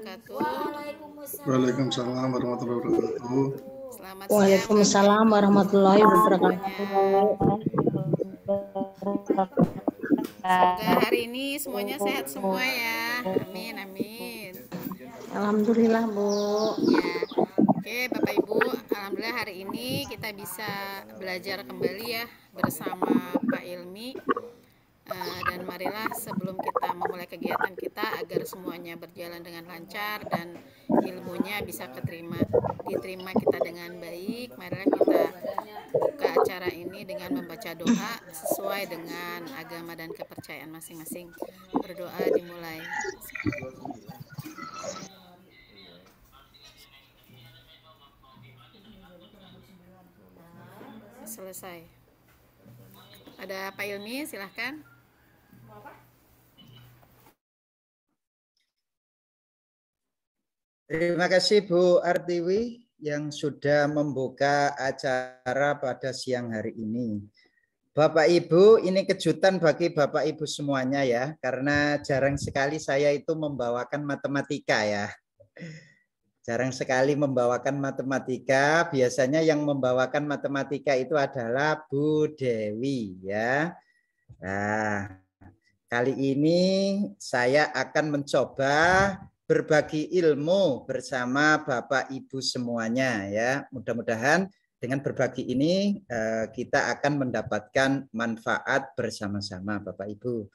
wabarakatuh. Waalaikumsalam warahmatullahi wabarakatuh. Selamat Waalaikumsalam warahmatullahi wabarakatuh. Semoga hari ini semuanya sehat semua ya. Amin, amin. Alhamdulillah, Bu. Ya. Oke, Bapak Ibu, alhamdulillah hari ini kita bisa belajar kembali ya bersama Pak Ilmi. Dan marilah sebelum kita memulai kegiatan kita agar semuanya berjalan dengan lancar dan ilmunya bisa diterima kita dengan baik. Marilah kita buka acara ini dengan membaca doa sesuai dengan agama dan kepercayaan masing-masing. Berdoa dimulai. Selesai. Ada Pak Ilmi, silahkan. Terima kasih Bu Artiwi yang sudah membuka acara pada siang hari ini. Bapak Ibu, ini kejutan bagi Bapak Ibu semuanya ya, karena jarang sekali saya itu membawakan matematika ya. Jarang sekali membawakan matematika, biasanya yang membawakan matematika itu adalah Bu Dewi ya. Nah, kali ini saya akan mencoba berbagi ilmu bersama Bapak Ibu semuanya ya. Mudah-mudahan dengan berbagi ini kita akan mendapatkan manfaat bersama-sama Bapak Ibu.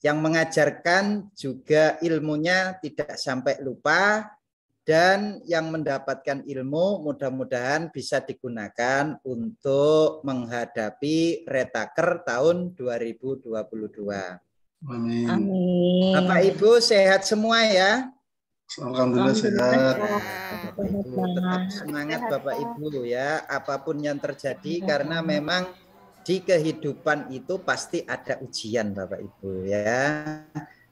Yang mengajarkan juga ilmunya tidak sampai lupa, dan yang mendapatkan ilmu mudah-mudahan bisa digunakan untuk menghadapi Retaker tahun 2022. Amin. Amin. Bapak Ibu sehat semua ya? Alhamdulillah sehat. Bapak Ibu tetap semangat Bapak Ibu ya, apapun yang terjadi, karena memang di kehidupan itu pasti ada ujian Bapak Ibu ya,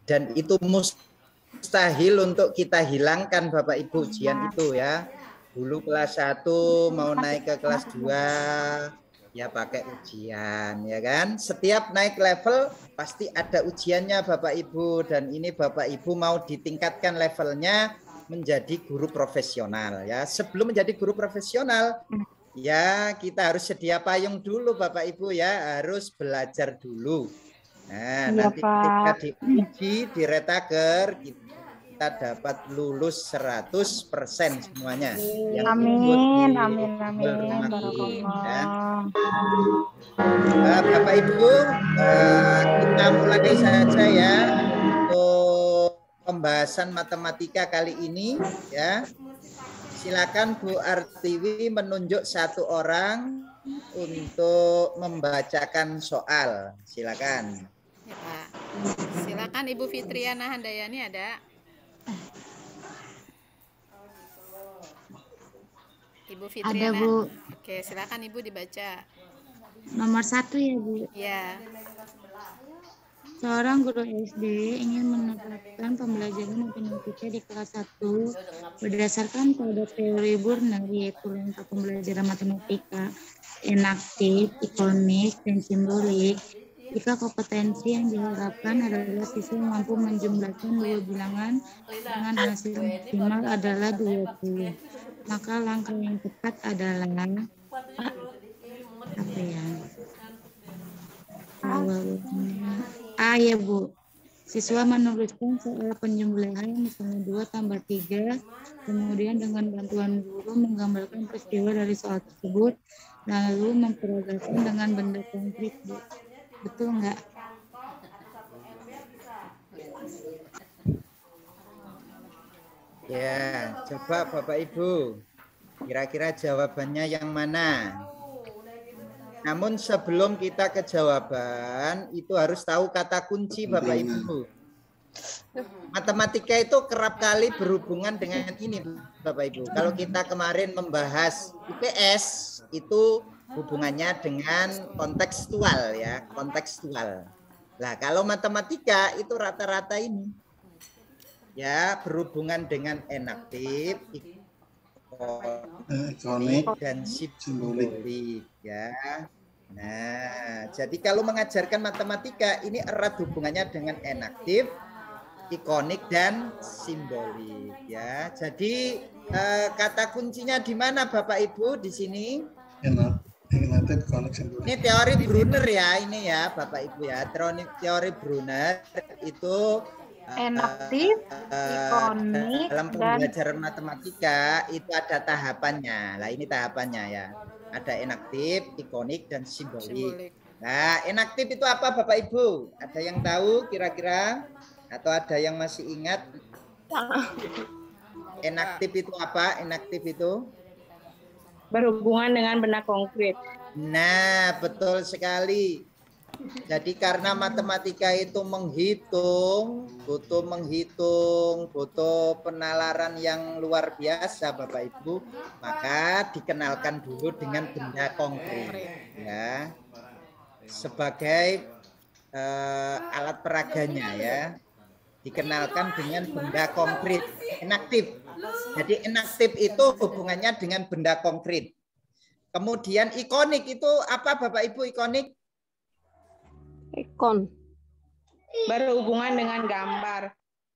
dan itu mustahil untuk kita hilangkan Bapak Ibu ujian itu ya. Dulu kelas 1 mau naik ke kelas 2 ya pakai ujian ya kan. Setiap naik level pasti ada ujiannya Bapak Ibu, dan ini Bapak Ibu mau ditingkatkan levelnya menjadi guru profesional ya. Sebelum menjadi guru profesional ya kita harus sedia payung dulu Bapak Ibu ya, harus belajar dulu. Nah, nanti ketika diuji di Retaker kita dapat lulus 100% semuanya. Yang Amin, amin, ya. Bapak Ibu, kita mulai saja ya untuk pembahasan matematika kali ini ya. Silakan Bu Artiwi menunjuk satu orang untuk membacakan soal. Silakan. Ya, Pak. Silakan Ibu Fitriana Handayani ada. Ibu Fitriana. Ada, Bu. Oke, silakan Ibu dibaca. Nomor 1 ya, Bu. Ya. Seorang guru SD ingin menerapkan pembelajaran matematika di kelas 1 berdasarkan pada teori Burnham, yaitu langkah pembelajaran matematika enaktif, ikonik, dan simbolik. Jika kompetensi yang diharapkan adalah siswa mampu menjumlahkan dua bilangan dengan hasil maksimal adalah 20, maka langkah yang tepat adalah apa ya? Ya Bu, siswa menuliskan soal penjumlahan misalnya 2 tambah 3, kemudian dengan bantuan guru menggambarkan peristiwa dari soal tersebut, lalu memperagakan dengan benda konkret, Bu. Betul nggak? Ya, coba Bapak Ibu, kira-kira jawabannya yang mana? Namun sebelum kita ke jawaban, itu harus tahu kata kunci Bapak Ibu. Matematika itu kerap kali berhubungan dengan ini Bapak Ibu. Kalau kita kemarin membahas IPS, itu hubungannya dengan kontekstual ya, kontekstual. Nah, kalau matematika itu rata-rata ini ya berhubungan dengan enaktif, ikonik, dan simbolik ya. Nah, jadi kalau mengajarkan matematika ini erat hubungannya dengan enaktif, ikonik dan simbolik ya. Jadi kata kuncinya di mana Bapak Ibu di sini? United ikonik simbolik. Ini teori Brunner ya, ini ya Bapak Ibu ya. Teori Brunner itu Enaktif, ikonik, dalam dan pembelajaran matematika itu ada tahapannya. Nah ini tahapannya ya. Ada enaktif, ikonik, dan simbolik. Nah enaktif itu apa Bapak Ibu? Ada yang tahu kira-kira? Atau ada yang masih ingat? Enaktif itu apa? Enaktif itu? berhubungan dengan benda konkret. Nah, betul sekali. Jadi karena matematika itu butuh penalaran yang luar biasa Bapak Ibu, maka dikenalkan dulu dengan benda konkret ya. Sebagai alat peraganya ya. Dikenalkan dengan benda konkret, enaktif. Jadi enaktif itu hubungannya dengan benda konkret. Kemudian ikonik itu apa Bapak Ibu ikonik? Ikon. Berhubungan dengan gambar.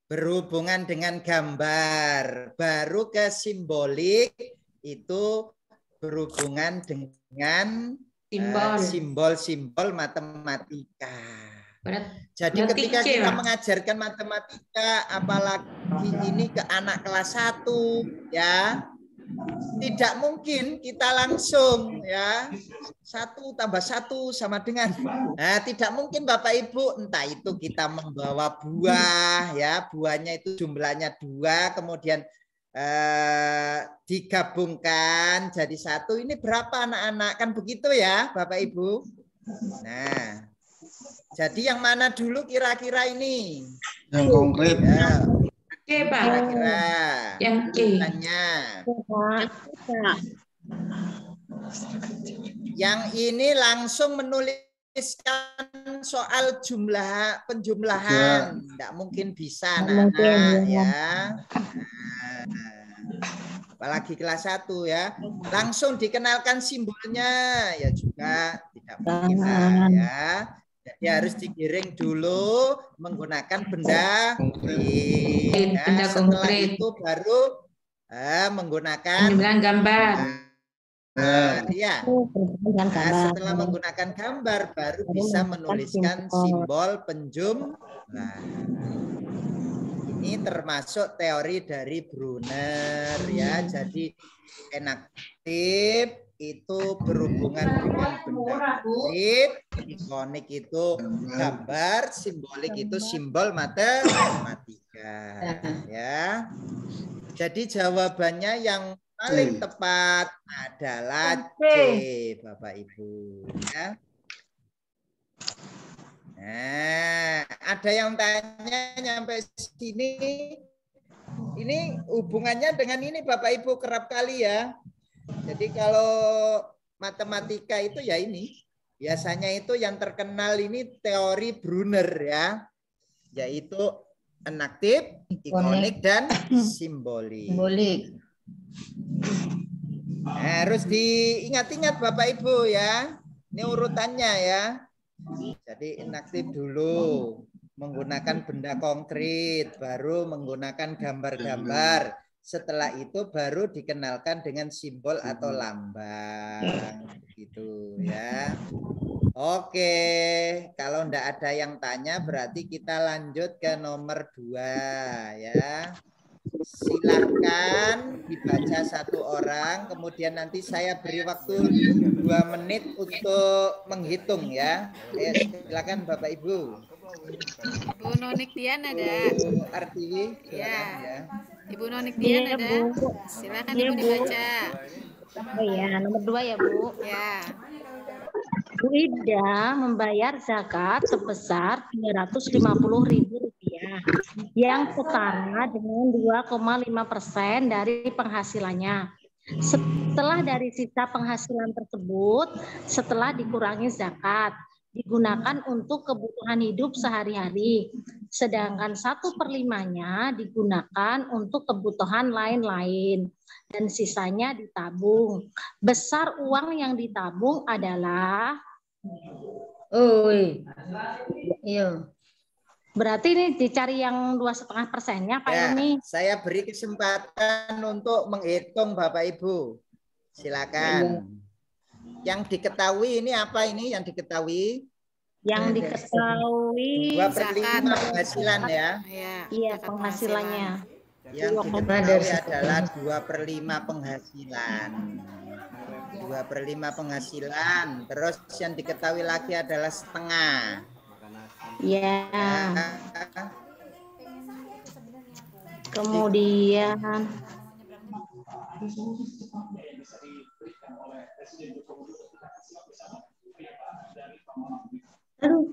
Berhubungan dengan gambar. Baru ke simbolik itu berhubungan dengan simbol-simbol matematika. Jadi ketika kita mengajarkan matematika, apalagi ini ke anak kelas 1 ya, tidak mungkin kita langsung ya 1 tambah 1 sama dengan. Nah, tidak mungkin Bapak Ibu, entah itu kita membawa buah ya, buahnya itu jumlahnya 2, kemudian digabungkan jadi 1. Ini berapa anak-anak? Kan begitu ya Bapak Ibu. Nah, jadi yang mana dulu kira-kira ini? Yang konkret. Ya. C, Pak. Kira-kira Yang C. Yang ini langsung menuliskan soal penjumlahan. Tidak mungkin bisa anak-anak ya. Apalagi kelas 1 ya. Langsung dikenalkan simbolnya ya juga tidak mungkin ya. Jadi harus digiring dulu menggunakan benda konkret. Ya, setelah itu baru menggunakan gambar. Ya. Nah, setelah menggunakan gambar baru bisa menuliskan simbol penjumlah. Ini termasuk teori dari Brunner ya. Jadi enaktif itu berhubungan dengan benda konkret, ikonik itu gambar, simbolik itu simbol matematika ya. Jadi jawabannya yang paling tepat adalah C Bapak Ibu ya. Nah, ada yang tanya nyampe sini. Ini hubungannya dengan ini Bapak Ibu kerap kali ya. Jadi kalau matematika itu ya ini. Biasanya itu yang terkenal ini teori Brunner ya. Yaitu enaktif, ikonik, dan simbolik. Harus diingat-ingat Bapak Ibu ya. Ini urutannya ya. Jadi enaktif dulu. Menggunakan benda konkret. Baru menggunakan gambar-gambar. Setelah itu baru dikenalkan dengan simbol atau lambang gitu ya. Oke, kalau enggak ada yang tanya berarti kita lanjut ke nomor 2 ya. Silahkan dibaca 1 orang, kemudian nanti saya beri waktu 2 menit untuk menghitung ya. Silakan Bapak Ibu. Ibu Nonik Dian ada. Artiwi, silakan ya. Ibu Nonik Dian ada. Silakan Ibu dibaca. Oh ya, nomor 2 ya Bu. Ya. Bu Ida membayar zakat sebesar Rp350.000 yang setara dengan 2,5% dari penghasilannya. Setelah dari sisa penghasilan tersebut, setelah dikurangi zakat, digunakan untuk kebutuhan hidup sehari-hari. Sedangkan 1/5-nya digunakan untuk kebutuhan lain-lain. Dan sisanya ditabung. Besar uang yang ditabung adalah... Berarti ini dicari yang 2,5%-nya Pak Ya, Ilmi. saya beri kesempatan untuk menghitung Bapak Ibu. Silakan. Yang diketahui ini apa ini yang diketahui? Yang diketahui 2/5 penghasilan ya. iya penghasilannya. Yang diketahui adalah 2/5 penghasilan. 2/5 penghasilan. Terus yang diketahui lagi adalah setengah. Ya. Ya. Kemudian aduh.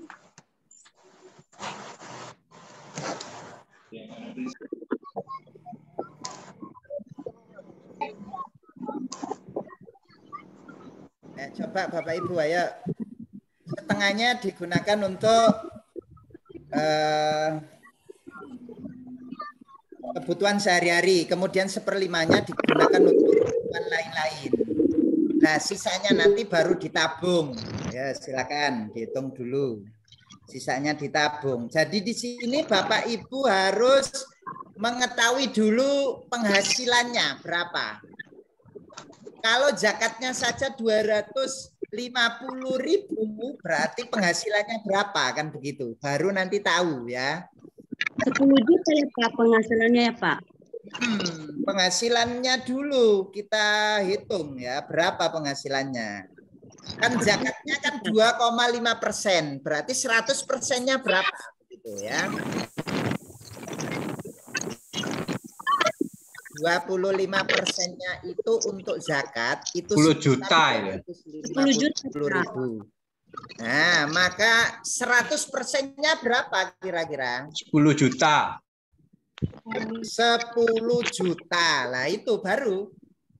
Coba Bapak Ibu ayo. Setengahnya digunakan untuk kebutuhan sehari-hari, kemudian 1/5-nya digunakan untuk kebutuhan lain-lain. Nah, sisanya nanti baru ditabung. Ya, silakan dihitung dulu. Sisanya ditabung. Jadi di sini Bapak Ibu harus mengetahui dulu penghasilannya berapa. Kalau zakatnya saja 250.000, berarti penghasilannya berapa kan begitu. Baru nanti tahu ya. 10 juta ya Pak penghasilannya ya Pak. Penghasilannya dulu kita hitung ya, berapa penghasilannya. Kan zakatnya kan 2,5%, berarti 100%-nya berapa gitu ya. 25%-nya itu untuk zakat itu 10 juta ya. 10.000. Nah, maka 100%-nya berapa kira-kira? 10 juta. 10 juta. Lah itu baru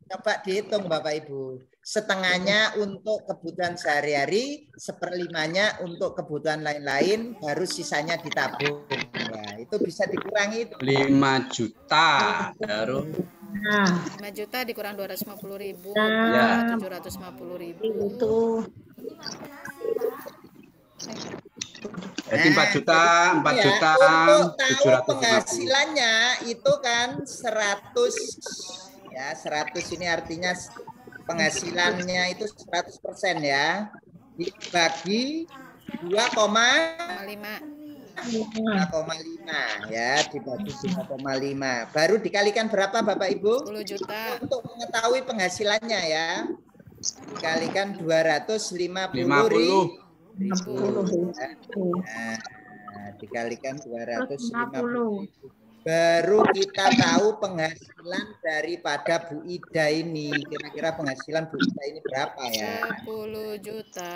coba dihitung Bapak Ibu. Setengahnya untuk kebutuhan sehari-hari, 1/5-nya untuk kebutuhan lain-lain, baru sisanya ditabung. Nah, itu bisa dikurangi itu. 5 juta. Baru 5 juta dikurang 250.000, Ya. 750.000. Itu jadi 4 juta, 4 Ya, juta, untuk tahu 750. penghasilannya itu kan 100 ya, 100 ini artinya penghasilannya itu 100% ya. Dibagi 2,5 ya, dibagi 2,5. Baru dikalikan berapa Bapak Ibu? 10 juta. Untuk mengetahui penghasilannya ya. Dikalikan 250.000. 50. Nah, dikalikan 250. Baru kita tahu penghasilan daripada Bu Ida ini. Kira-kira penghasilan Bu Ida ini berapa ya? 10 juta.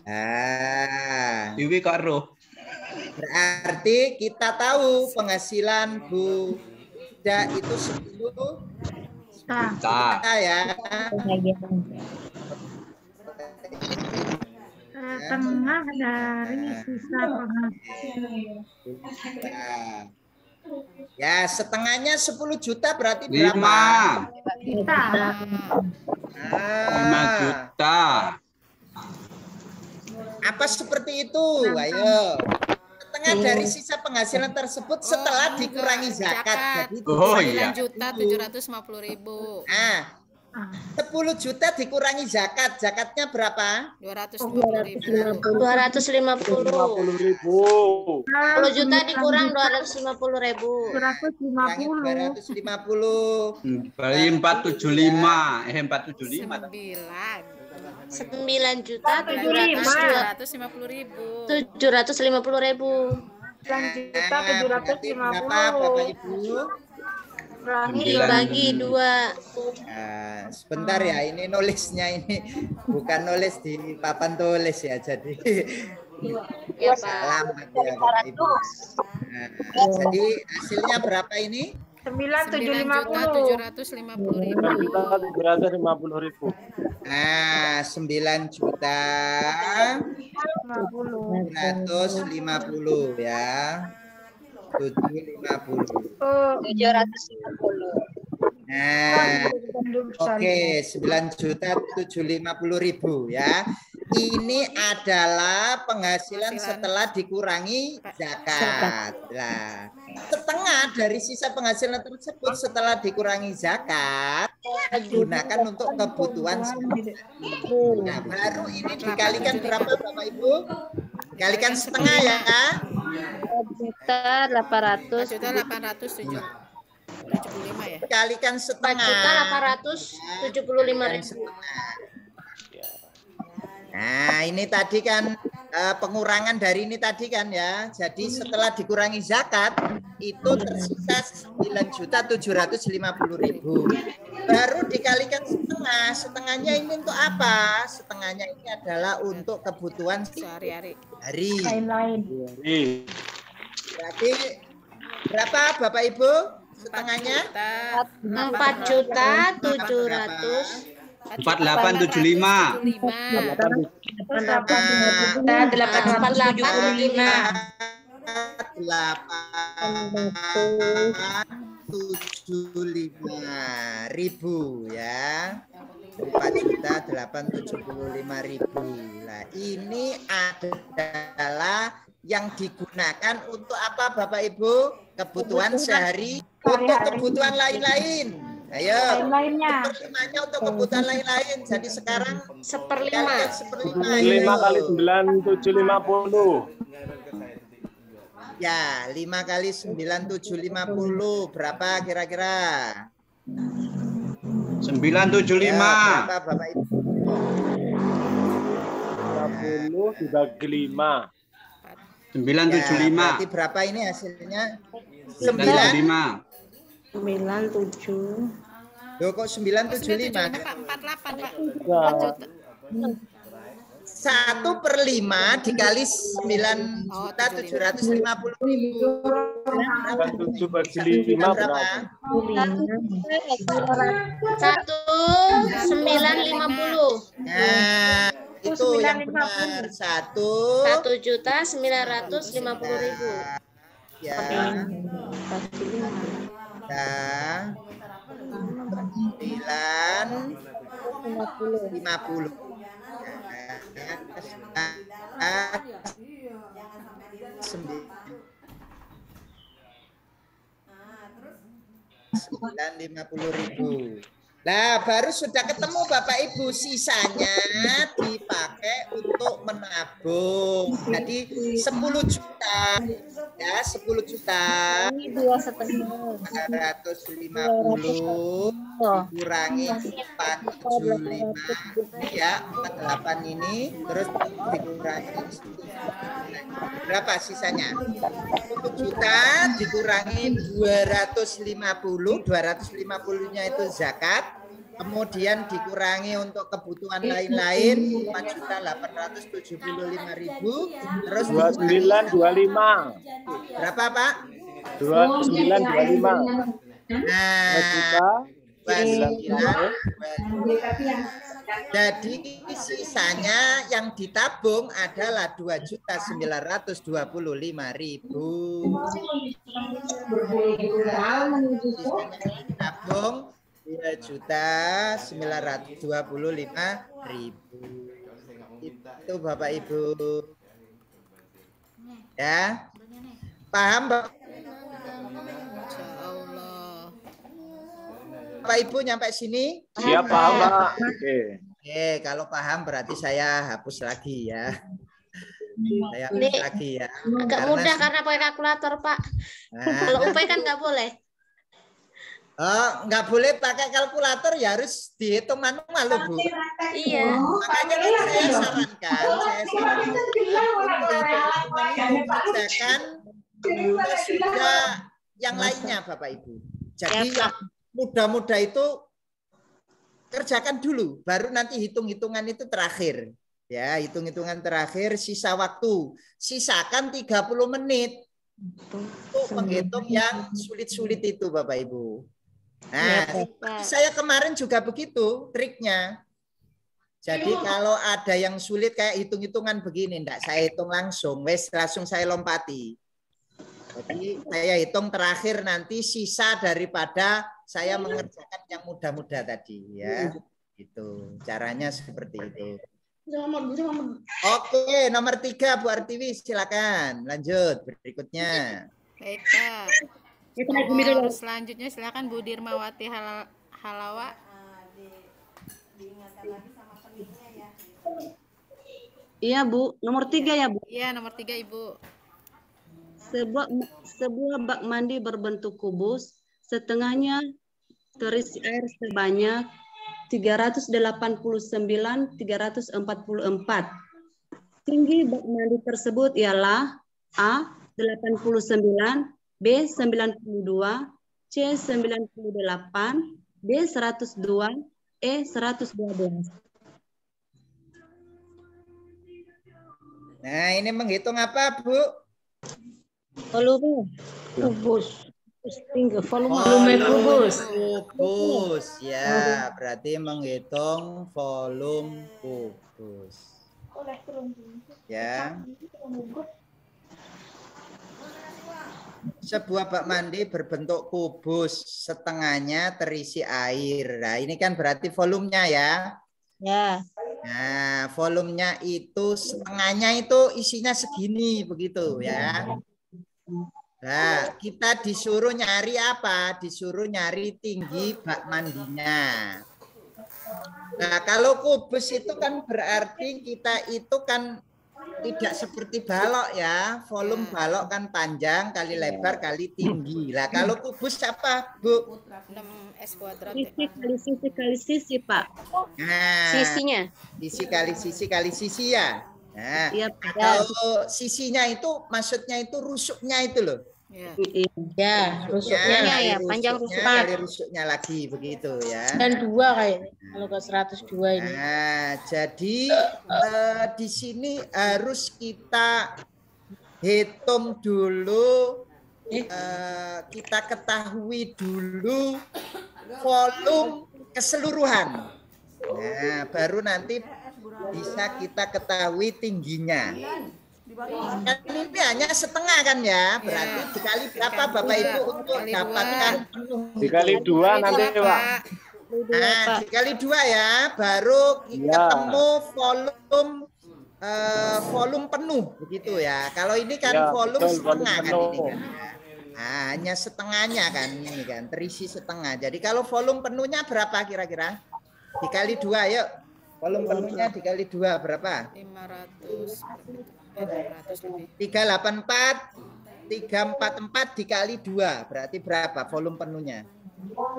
Nah, Iwi kok roh. berarti kita tahu penghasilan Bu Ida itu 10 Juta. ya. Setengah dari sisa penghasilan. Ya, setengahnya 10 juta berarti 5. berapa? 5 juta. Apa seperti itu? Ayo. Setengah dari sisa penghasilan tersebut setelah dikurangi zakat. Jadi Oh iya. 9.750.000. Nah, 10 juta dikurangi zakat. Zakatnya berapa? 250.000. 250. 10 juta dikurang 250.000. 250. Beli 475. 475. 9 juta 750.000. 750.000. Berarti berapa Bapak Ibu? Dibagi 2. Nah, sebentar ya, ini nulisnya ini bukan nulis di papan tulis ya, jadi Ya, Pak. salam ya Bapak Ibu. Nah, jadi hasilnya berapa ini? 9.750.000. Nah, 9 juta 750 ya. 750. Nah, oke, 9.750.000 ya. Ini adalah penghasilan setelah dikurangi zakat. Nah, setengah dari sisa penghasilan tersebut setelah dikurangi zakat digunakan untuk kebutuhan sehari-hari. Nah, baru ini dikalikan berapa Bapak Ibu? Dikalikan setengah ya. 4.875 ya. Dikalikan setengah. 4.875.000. Nah, ini tadi kan pengurangan dari ini tadi kan ya. Jadi setelah dikurangi zakat itu tersisa 9.750.000. Baru dikalikan setengah. Setengahnya ini untuk apa? Setengahnya ini adalah untuk kebutuhan sehari-hari. Lain-lain. Berarti berapa Bapak Ibu? Setengahnya 4.700.000. 4875. 875.000 ya. 4.875.000. Nah, ini adalah yang digunakan untuk apa Bapak Ibu? Kebutuhan sehari, untuk kebutuhan lain-lain. Ayo. Lain-lainnya. Seperlimanya untuk kebutuhan lain-lain. Jadi sekarang 1/5. 5 kali 9.750. Ya, 5 kali 9.750 berapa kira-kira? 975. Ya, berapa Bapak Ibu? 50 dibagi 5. 975. Berarti berapa ini hasilnya? 975. 97. Loh kok 975? 48 Pak. 1/5 dikali 9.750.000. 7 bagi 5 berapa? 1.950. Nah, itu yang benar. 1.950.000. Ya. Dan 950. Rp950.000. Nah, baru sudah ketemu Bapak Ibu, sisanya dipakai untuk menabung. Jadi 10 juta. Ya, 10 juta. Ini 2,5. 450 dikurangi 475 ya, 48 ini terus dikurangi berapa sisanya? 10 juta dikurangi 250. 250-nya itu zakat. Kemudian dikurangi untuk kebutuhan lain-lain 4.875.000. Terus 2925. Berapa Pak? 2925. Nah, 29. Jadi sisanya yang ditabung adalah 2.925.000. Sisanya ditabung 2.925.000. Itu Bapak Ibu. Ya. Paham Bapak Ibu nyampe sini? Siap paham Pak. Oke. Oke, kalau paham berarti saya hapus lagi ya. Saya hapus lagi ya. Agak mudah karena pakai kalkulator Pak. Kalau UP kan nggak boleh. Oh, nggak boleh pakai kalkulator ya, harus dihitung manual loh Bu. Iya. Makanya kan saya sarankan mengerjakan sudah yang lainnya Bapak Ibu. Jadi yang mudah-mudah itu kerjakan dulu, baru nanti hitung-hitungan itu terakhir. Ya, hitung-hitungan terakhir, sisa waktu. Sisakan 30 menit untuk menghitung yang sulit-sulit itu Bapak Ibu. Nah, saya kemarin juga begitu triknya. Jadi kalau ada yang sulit kayak hitung-hitungan begini, enggak saya hitung langsung, langsung saya lompati. Jadi saya hitung terakhir nanti sisa daripada saya mengerjakan yang mudah-mudah tadi ya. Itu caranya seperti itu. Oke, nomor 3 Bu Artiwi, silakan lanjut berikutnya. Baik, Pak. Nomor selanjutnya silakan Bu Dirmawati Halawa. Iya, Bu. Nomor 3 ya, Bu. Iya, nomor 3, Ibu. Sebuah bak mandi berbentuk kubus, setengahnya terisi air sebanyak 389.344. Tinggi bak mandi tersebut ialah A. 89, B. 92, C. 98, D. 102, E. 112. Nah, ini menghitung apa, Bu? Volume kubus. Volume kubus. Kubus, ya. Berarti menghitung volume kubus. Ya. Sebuah bak mandi berbentuk kubus, setengahnya terisi air. Nah, ini kan berarti volumenya ya. Ya. Nah, volumenya itu setengahnya itu isinya segini begitu ya. Nah, kita disuruh nyari apa? Disuruh nyari tinggi bak mandinya. Nah, kalau kubus itu kan berarti kita itu kan tidak seperti balok ya. Volume balok kan panjang kali lebar kali tinggi. Lah, kalau kubus apa, Bu? 6S kuadrat. Sisi kali sisi, Pak. Nah, Sisinya. sisi kali sisi ya. Nah, Iya, kalau sisinya itu maksudnya itu rusuknya itu loh. Ya, rusuknya ya, kali panjang rusuknya, rusuknya. kali rusuknya lagi begitu ya. dan 2 kayaknya. Kalau ke 102 ini. Nah, jadi di sini harus kita hitung dulu, kita ketahui dulu volume keseluruhan. Nah, baru nanti bisa kita ketahui tingginya. Kan ini hanya setengah kan ya, berarti dikali berapa Bapak Ibu untuk dapatkan penuh? Dikali 2 nanti, Pak. Nah, dikali 2 ya, baru ketemu volume penuh begitu ya. Kalau ini kan Ya, volume betul, setengah volume kan ini penuh. kan. Nah, hanya setengahnya kan ini kan, terisi setengah. Jadi kalau volume penuhnya berapa kira-kira? Dikali 2 yuk. Volume penuhnya dikali 2 berapa? 500 lebih. 384 344 dikali 2 berarti berapa volume penuhnya?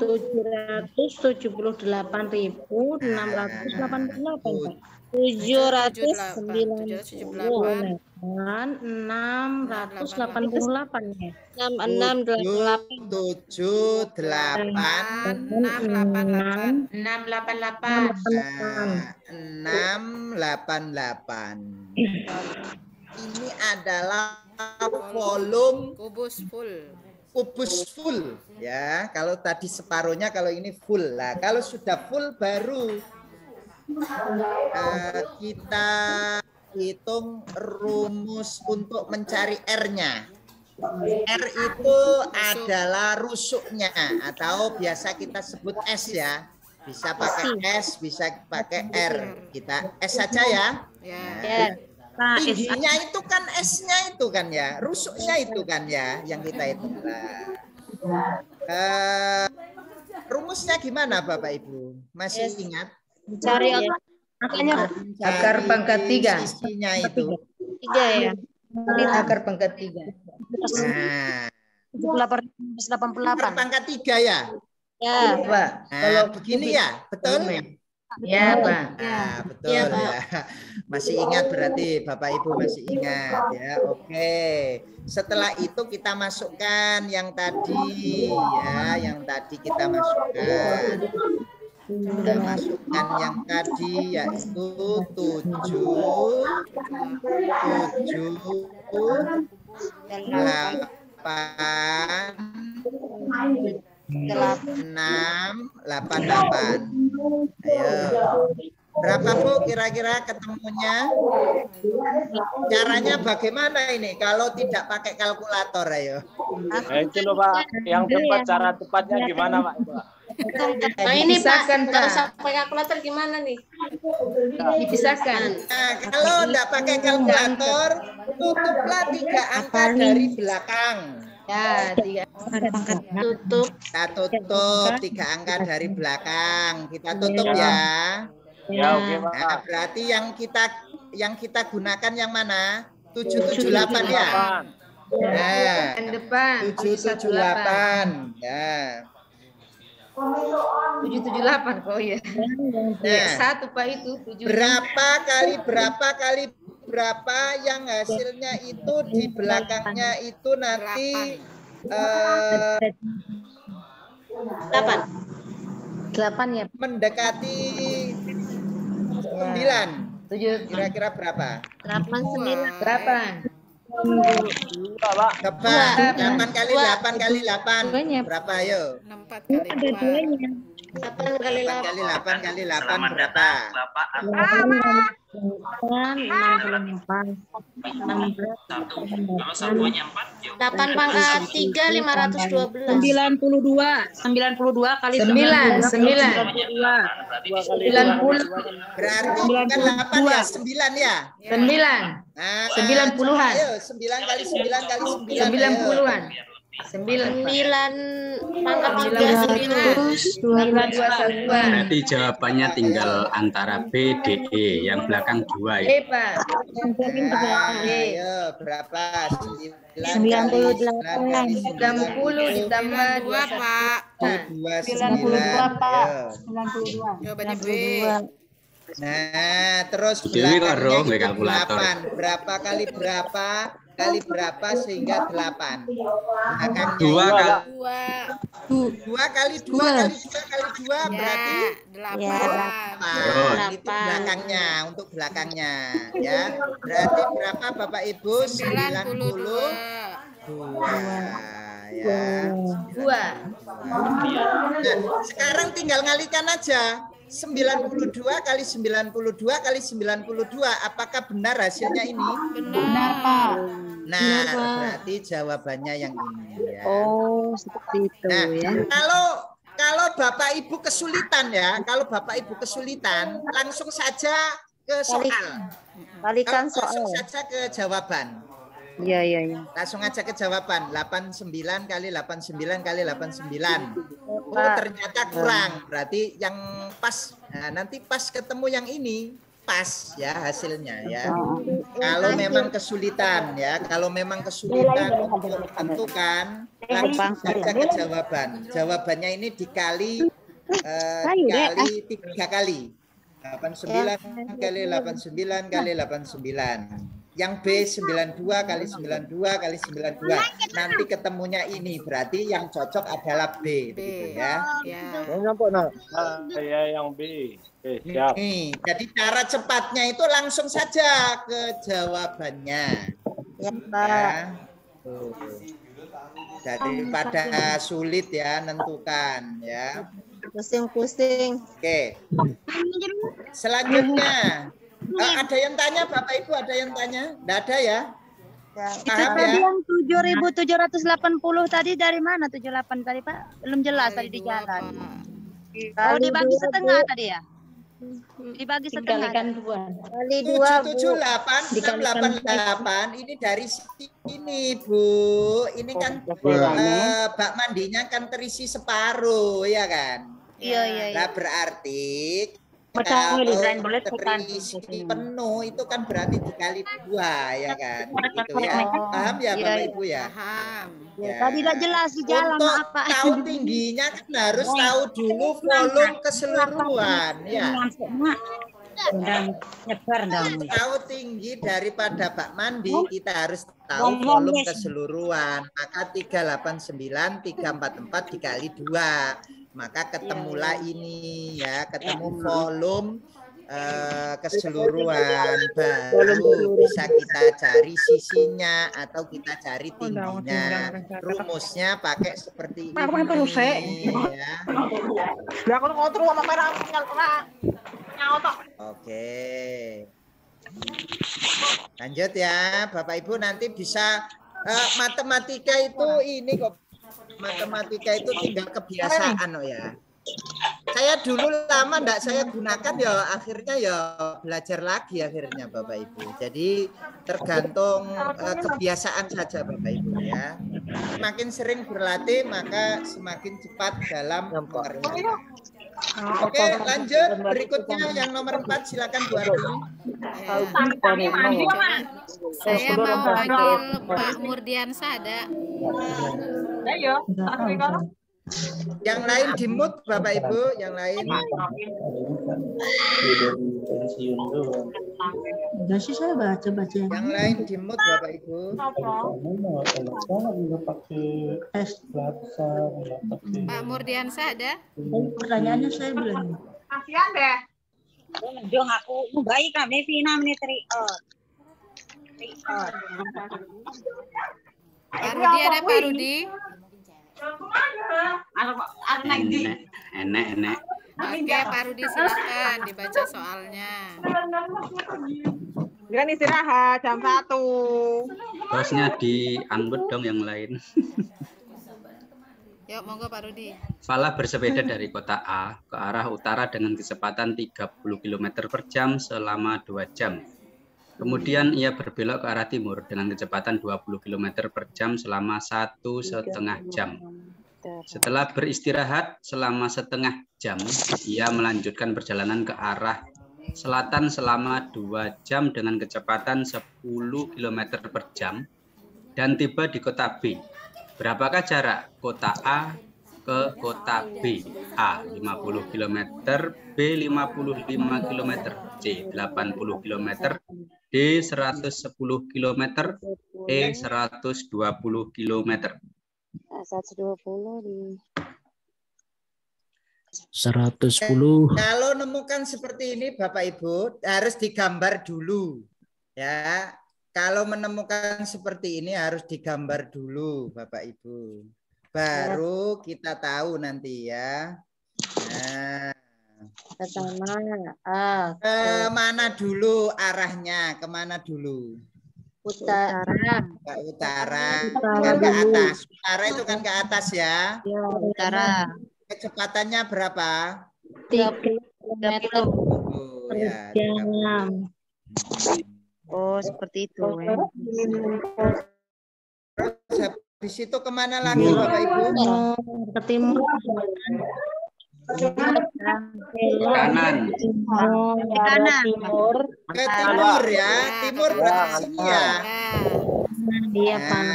778.688. 798.688 ya. 688. Ini adalah volume Kubus full ya. Kalau tadi separuhnya, kalau ini full. Lah, kalau sudah full baru kita hitung rumus untuk mencari R-nya. R itu adalah rusuknya atau biasa kita sebut S ya. Bisa pakai S, bisa pakai R. Kita S saja ya. ya. Tingginya itu kan S-nya itu kan ya, rusuknya itu kan ya yang kita hitung. Rumusnya gimana Bapak Ibu? Masih ingat? Cari makanya Akar pangkat 3. Sisinya itu. 3 ya. Akar pangkat 3. Nah, 88. pangkat 3 ya. Ya. Pak. Nah, begini ya, betul? Ya, Pak. Nah, betul ya. Masih ingat berarti Bapak Ibu masih ingat ya. Oke. Setelah itu kita masukkan yang tadi ya, yang tadi kita masukkan. Kita masukkan yang tadi yaitu 7 8 Ayo. Berapa Bu kira-kira ketemunya? Caranya bagaimana ini kalau tidak pakai kalkulator ayo? Nah, itu loh Pak, yang tepat cara tepatnya gimana Pak? Nah ini Pak, Dipisahkan, nggak Pak. usah pakai kalkulator gimana nih? Dipisahkan. Nah, kalau enggak pakai kalkulator, tutuplah 3 angka dari belakang. Ya, 3. Tutup. Kita tutup 3 angka dari belakang. Kita tutup ya. Ya, oke, Pak. Nah, berarti yang kita gunakan yang mana? 778 ya. Nah, Yang depan 778 ya. 778 kok ya. Nah, Satu Pak itu 7. berapa kali berapa yang hasilnya itu di belakangnya itu nanti 8 ya. mendekati 9. 7 Kira-kira berapa? 8, 9. berapa? Tebak. 8 kali 8 kali 8. Berapa ayo? 64 kali 8 kali 8 kali 8 kali 8 berapa? 8 pangkat 3, 512. 92 kali 9. 90. Berarti bukan 8 ya, 9 ya. 9. Nah, 90-an. Ayo, 9 kali 9 kali 9. 90-an. 9 pangkat 3, 921. Berarti jawabannya tinggal antara B, D, E. Yang belakang 2 ya. Pak. Ayo, berapa? 90 ditambah 2 Pak. 29. Jawabannya B. Nah, terus Dewi karo belakangnya nggak kalkulator. 8. Berapa kali berapa kali berapa sehingga 8? Belakangnya 2 kali 2 kali 2 kali 2 kali 2 berarti 8. Itu belakangnya, untuk belakangnya ya. Berarti berapa Bapak Ibu? 92 ya. 2. Nah, sekarang tinggal ngalikan aja. 92 kali 92 kali 92. Apakah benar hasilnya ini? Benar Pak. Nah, berarti jawabannya yang ini ya. Oh, seperti itu Nah, ya. kalau Bapak Ibu kesulitan ya, kalau Bapak Ibu kesulitan, langsung saja ke soal. Balikan Langsung soal. saja ke jawaban. Iya. Langsung aja ke jawaban. 89 kali 89 kali 89. Oh, ternyata kurang. Berarti yang pas. Nah, nanti pas ketemu yang ini, pas ya hasilnya ya. Kalau memang kesulitan ya, kalau memang kesulitan untuk menentukan, langsung saja ke jawaban. Jawabannya ini dikali 3 kali. 89 kali 89 kali 89. Yang B 92 kali 92 kali 92. Nanti ketemunya ini berarti yang cocok adalah B, begitu ya. Saya yang B. Oke, siap. Nih, jadi cara cepatnya itu langsung saja ke jawabannya. Ya, Pak. Tuh. Daripada sulit ya nentukan ya. Pusing-pusing. Oke. Selanjutnya ada yang tanya Bapak Ibu, ada yang tanya? Tidak ada ya? Itu Paham tadi ya? yang 7.780 tadi dari mana 78 tadi Pak? Belum jelas tadi di jalan. Oh dibagi setengah tadi ya? Dibagi setengah. Kali 2, 778 688 ini dari sini Bu. Ini kan bak mandinya kan terisi separuh ya kan? Iya. Nah berarti kalau terisi penuh itu kan berarti dikali 2 ya kan? Gitu ya. Paham ya Bapak Ibu ya? Paham. Ya, tadi tidak jelas di jalan Untuk apa. tahu tingginya kan harus tahu dulu volume keseluruhan ya. Tahu tinggi daripada bak mandi kita harus tahu volume keseluruhan. Maka 389 344 dikali 2. Maka ketemulah ini ya, ketemu volume keseluruhan, baru bisa kita cari sisinya atau kita cari tingginya. Rumusnya pakai seperti ini ya. Oke. Lanjut ya Bapak Ibu, nanti bisa matematika itu ini kok. Matematika itu tinggal kebiasaan oh ya. Saya dulu lama enggak saya gunakan ya, akhirnya ya belajar lagi akhirnya Bapak Ibu. Jadi tergantung kebiasaan saja Bapak Ibu ya. Semakin sering berlatih maka semakin cepat dalam mengerjakan. Oke, lanjut berikutnya yang nomor 4 silakan Bu Ardi. Saya mau panggil Pak Murdiansa ada. Yang lain di mute Bapak Ibu, yang lain. Enggak sih saya baca-baca. Yang lain di mute Bapak Ibu. Pak Murdiansa ada? Pertanyaannya saya belum. Kasihan deh. Dong aku baik kami Vina menitri. Pak Rudi ada Pak Rudi? Enek. Oke Pak Rudi silakan dibaca soalnya. Kan istirahat jam 1. Bosnya di unmute dong yang lain. Yuk monggo Pak Rudi. Fala bersepeda dari kota A ke arah utara dengan kecepatan 30 km per jam selama 2 jam. Kemudian ia berbelok ke arah timur dengan kecepatan 20 km per jam selama 1,5 jam. Setelah beristirahat selama setengah jam, ia melanjutkan perjalanan ke arah selatan selama 2 jam dengan kecepatan 10 km per jam dan tiba di kota B. Berapakah jarak kota A ke kota B? A 50 km, B 55 km, C 80 km, D 110 km, E 120 km. 110. Kalau nemukan seperti ini Bapak Ibu harus digambar dulu ya. Kalau menemukan seperti ini harus digambar dulu Bapak Ibu. Baru kita tahu nanti ya. Nah, kemana dulu arahnya? Kemana dulu? Utara. Ke utara. Kan ke atas. Utara itu kan ke atas ya. Ya, utara. Kecepatannya berapa? 30 km Oh, ya, per jam. Oh, seperti itu. Di situ kemana lagi Bapak Ibu? Ke timur. Kanan. Ke timur ya. Timur berarti sini ya. Iya, Pak.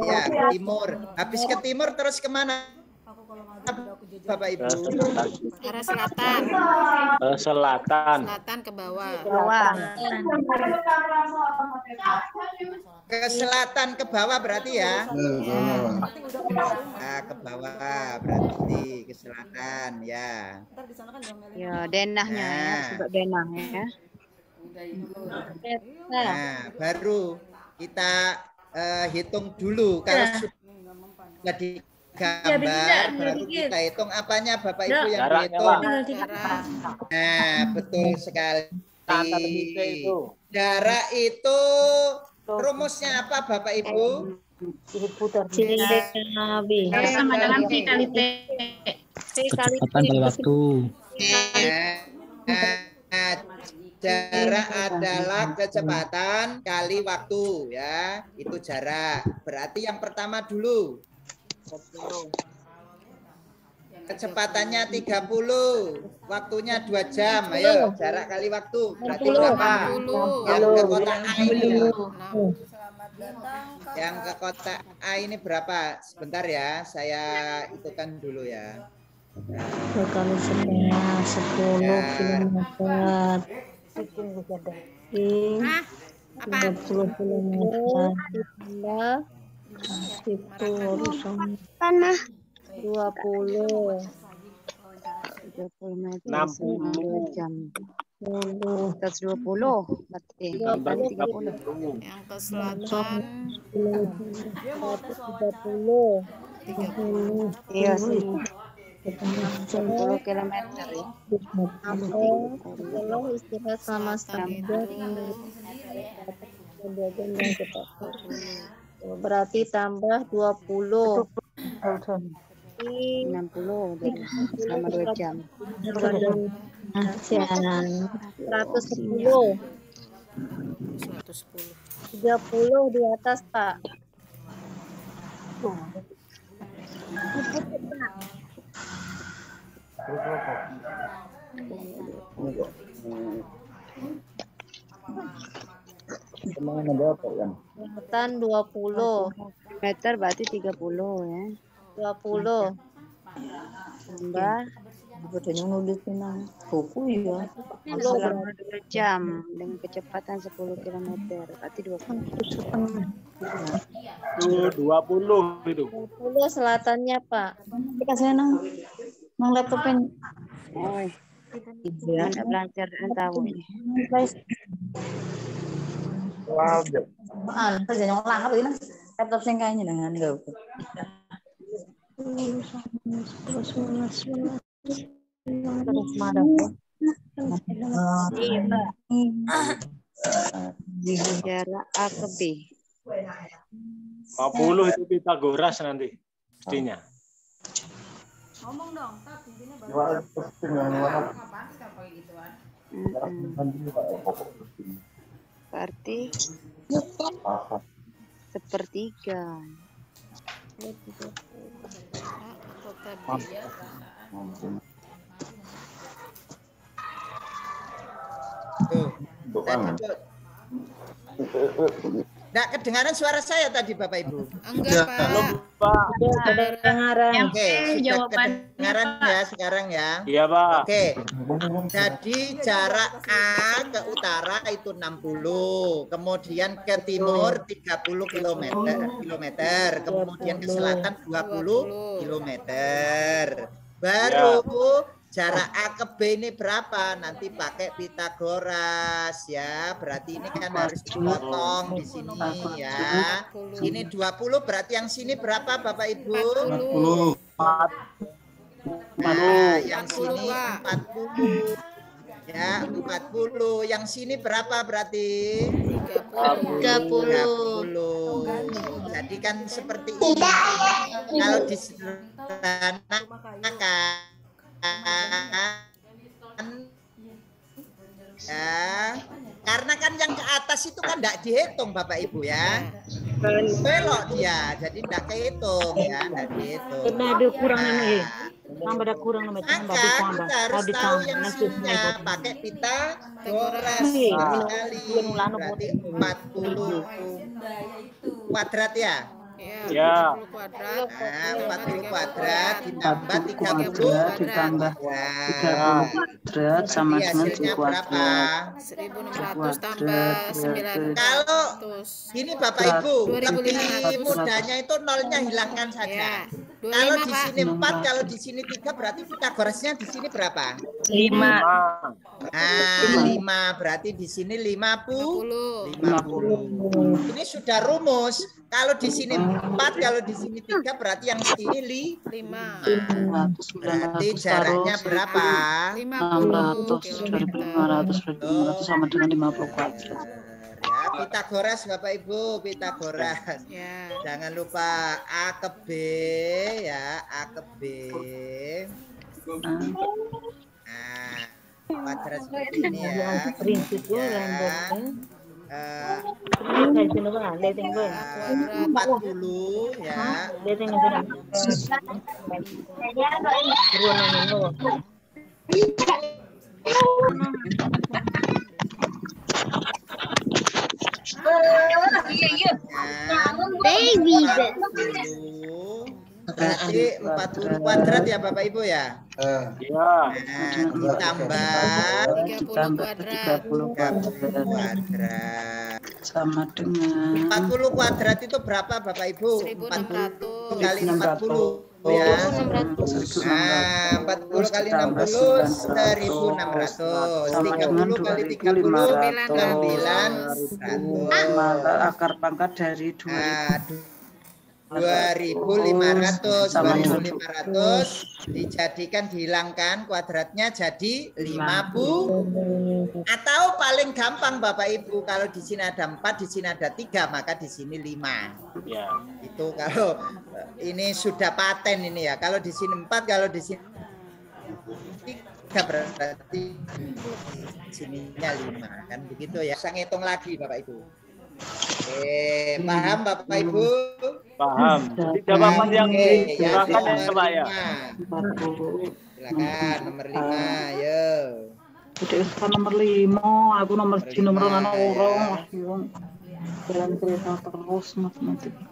Ya, ke timur. Habis ke timur terus kemana? Bapak Ibu. Arah selatan. Selatan. Selatan ke bawah. Ke selatan ke bawah berarti ya. Nah, ke bawah berarti ke selatan ya. Ya, denahnya ya, sebab denah ya. Nah, baru kita hitung dulu kalau sudah digambar baru kita hitung apanya Bapak Ibu yang dihitung. Nah, betul sekali. Jarak itu rumusnya apa Bapak Ibu? Sama dengan V kali T. Kecepatan kali waktu. Jarak adalah kecepatan kali waktu ya. Itu jarak. Berarti yang pertama dulu. Kecepatannya 30, waktunya 2 jam. Ayo, jarak kali waktu. Berarti berapa? Yang ke kota A ini. Yang ke kota A ini berapa? Sebentar ya, saya hitungkan dulu ya. Kali setengah 10 km. 30 km. Itu tanah 20 meter 60 jam 120 berarti 30 yang ke selatan 30 iya sih 10 km ya. Kalau istirahat sama standar berarti tambah 20 60 selama 2 jam. 110. 30 di atas, Pak. Selatan 20. Meter berarti 30 ya. 20. Tambah Udah nulis nang buku ya. selama 2 jam dengan kecepatan 10 km berarti 20. 20 itu. 20 selatannya, Pak. Dikasih nang laptopin. Oh, mana belajar tahu ini. Kerja ngolah apa ini? Laptop sing kayaknya dengan enggak. Terus mana? Iya, Pak. Jarak A ke B. 50 itu Pitagoras nanti pastinya. Ngomong dong, Tat, intinya Berarti sepertiga. Nggak kedengaran suara saya tadi Bapak Ibu? Enggak, Pak. Kedengaran. Oke, sudah kedengaran ya sekarang ya. Iya, Pak. Oke. Jadi jarak A ke utara itu 60, kemudian ke timur 30 kilometer, kemudian ke selatan 20 kilometer. Baru jarak A ke B ini berapa? Nanti pakai Pitagoras ya. Berarti ini kan harus dipotong di sini ya. Ini 20 berarti yang sini berapa Bapak Ibu? 40. Nah, yang sini 40. Ya, 40. Yang sini berapa berarti? 30. Jadi kan seperti ini. Kalau disederhanakan ya, karena kan yang ke atas itu kan tidak dihitung Bapak Ibu ya, belok dia, jadi tidak kehitung ya, tidak dihitung. Ada kurang nih, tambah ada kurang nih, maka kita harus tahu yang sininya pakai Pitagoras sekali, berarti 40 kuadrat ya. Ya. 40 kuadrat ditambah 30 kuadrat sama dengan 1 kuadrat. 1.600 tambah 900. Kalau ini Bapak Ibu, lebih mudahnya itu nolnya hilangkan saja. Kalau di sini 4, kalau di sini 3 berarti Pitagorasnya di sini berapa? 5. Nah, 5 berarti di sini 50. Ini sudah rumus. Kalau di sini 4, kalau di sini 3 berarti yang sini 5. Berarti jaraknya berapa? 500 sama dengan 50 kuadrat. Ya, Pitagoras Bapak Ibu, Pitagoras. Ya. Jangan lupa A ke B ya, A ke B. Nah, kuadrat seperti ini ya. Kemudian 40 ya. Baby. Berarti 40 kuadrat ya Bapak Ibu ya? Iya. Ditambah 30 kuadrat. Sama dengan 40 kuadrat itu berapa Bapak Ibu? 40 kali 40 ya. Nah, 40 kali 60 1.600. 30 kali 30 900. akar pangkat dari 2.500 dijadikan dihilangkan kuadratnya jadi 50. Atau paling gampang Bapak Ibu, kalau di sini ada 4, di sini ada 3, maka di sini 5. Ya. Itu kalau ini sudah paten ini ya. Kalau di sini 4, kalau di sini 3 berarti sininya 5 kan begitu ya. Saya ngitung lagi Bapak Ibu. Oke, paham Bapak Ibu? Paham. Jadi jawaban yang digunakan ya Pak ya. Silakan nomor 5, yo. Jadi nomor 5, aku nomor orang. Jalan cerita terus matematika.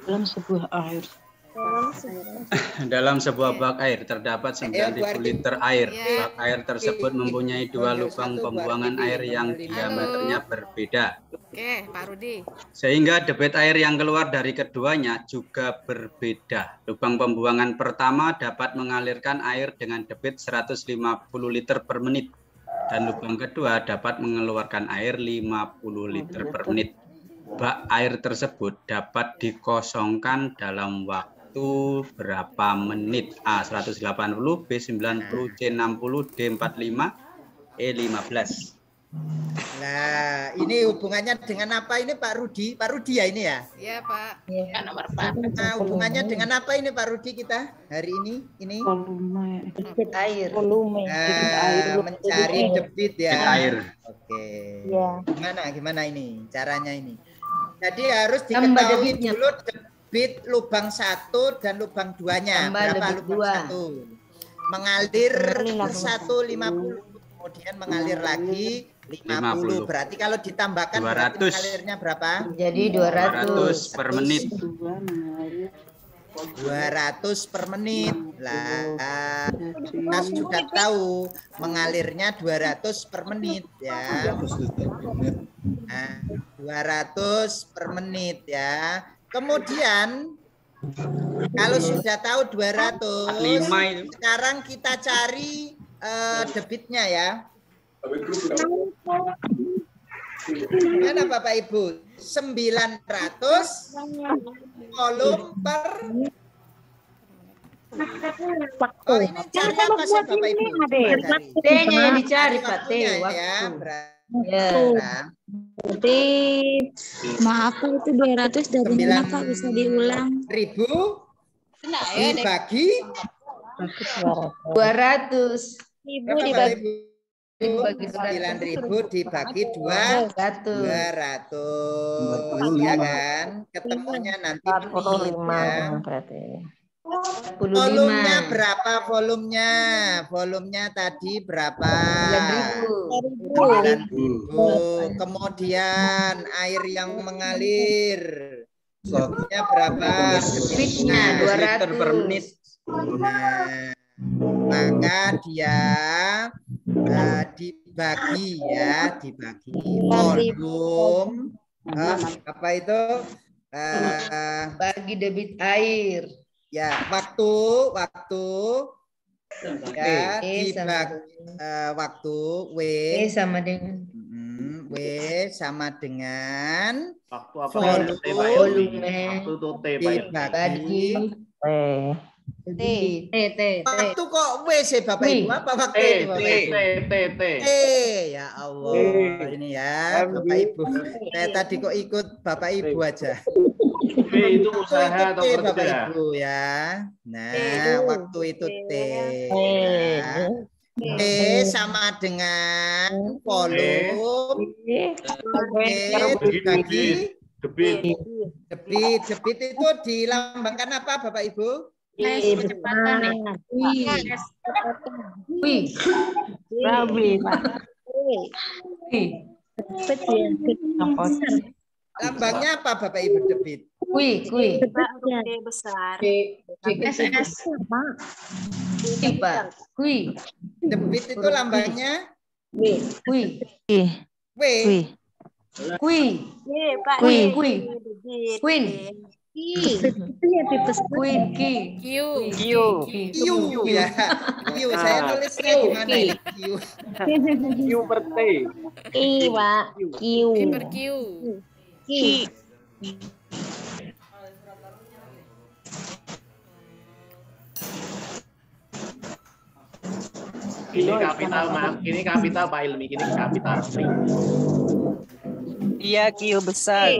Dalam sebuah air. Dalam sebuah bak air terdapat 9.000 liter air. Bak air tersebut mempunyai 2 lubang pembuangan air yang diameternya berbeda. Oke, Pak Rudi. Sehingga debit air yang keluar dari keduanya juga berbeda. Lubang pembuangan pertama dapat mengalirkan air dengan debit 150 liter per menit. Dan lubang kedua dapat mengeluarkan air 50 liter per menit. Bak air tersebut dapat dikosongkan dalam waktu berapa menit? A 180, B 90, C 60, D 45, E 15. Nah, ini hubungannya dengan apa ini Pak Rudi? Pak Rudi ya ini ya? Iya, Pak. Ya, nomor 4. Nah, hubungannya dengan apa ini Pak Rudi kita hari ini? Ini Volume. Debit air. Mencari debit ya. Debit air. Oke. Ya. Gimana ini caranya ini? Jadi harus diketahui dulu debit lubang 1 dan lubang 2-nya. Berapa lubang 1? Mengalir 150, kemudian mengalir lagi 50. Berarti kalau ditambahkan 200. berarti mengalirnya berapa? Jadi 200 per menit. 200 per menit. Lah, kita sudah tahu mengalirnya 200 per menit ya. Nah, 200 per menit ya. Kemudian kalau sudah tahu 200, sekarang kita cari debitnya ya. Mana Bapak Ibu? 900 volume per. Oh, ini cari apa sih Bapak Ibu? T-nya yang dicari Pak, T ya. Berarti maaf Pak, itu 200 dari mana Pak, bisa diulang? 1000 dibagi 200. Ibu dibagi 9.000 dibagi 200 ya kan, ketemunya nanti 45 berarti. Volumenya berapa? Volumenya tadi berapa? 9.000. Kemudian air yang mengalir volumenya berapa? Debitnya 200 per menit. Nah, maka dia dibagi ya, dibagi volume apa itu bagi debit air ya, waktu ya dibagi waktu W sama dengan volume dibagi waktu kok W sih Bapak Ibu, apa waktu itu Bapak Ibu? Ya Allah, ini ya Bapak Ibu, saya tadi kok ikut Bapak Ibu aja. Itu usaha atau Bapak kerja? Ibu ya. Nah, waktu itu T ya. T sama dengan volume dibagi debit. Debit itu dilambangkan apa Bapak Ibu? Kecepatan ya. Lambangnya apa Bapak Ibu debit? besar. Debit itu lambangnya W. Q ya. Q saya tulisnya gimana ini? Q per T. Pak. Q Per Q. Ini kapital, maaf. Ini kapital Pak Ilmi. Ini kapital. Iya, Q besar.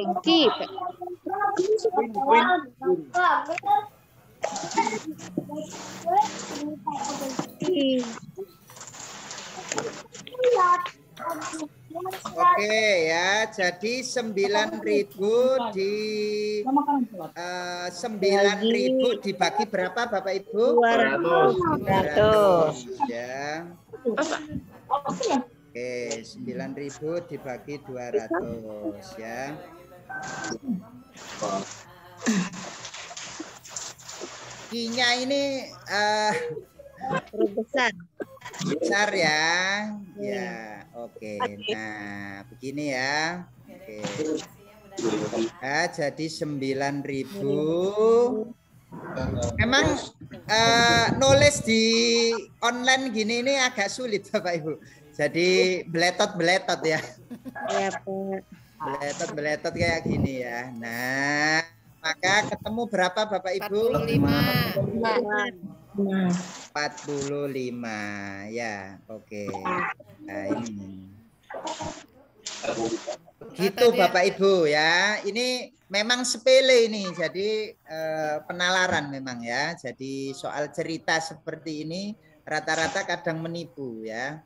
Oke ya, jadi 9.000 dibagi berapa Bapak Ibu? 200 ya. Oke, 9.000 dibagi 200 ya. I-nya ini besar ya. Ya, oke. Nah, begini ya. Oke. Nah, jadi 9.000. Memang nulis di online gini ini agak sulit Bapak Ibu. Jadi beletot-beletot ya. Iya, Pak. Beletot-beletot kayak gini ya. Nah, maka ketemu berapa Bapak Ibu? 45 ya. Oke. Nah, ini. Gitu Bapak Ibu ya. Ini memang sepele ini. Jadi penalaran memang ya. Jadi soal cerita seperti ini rata-rata kadang menipu ya.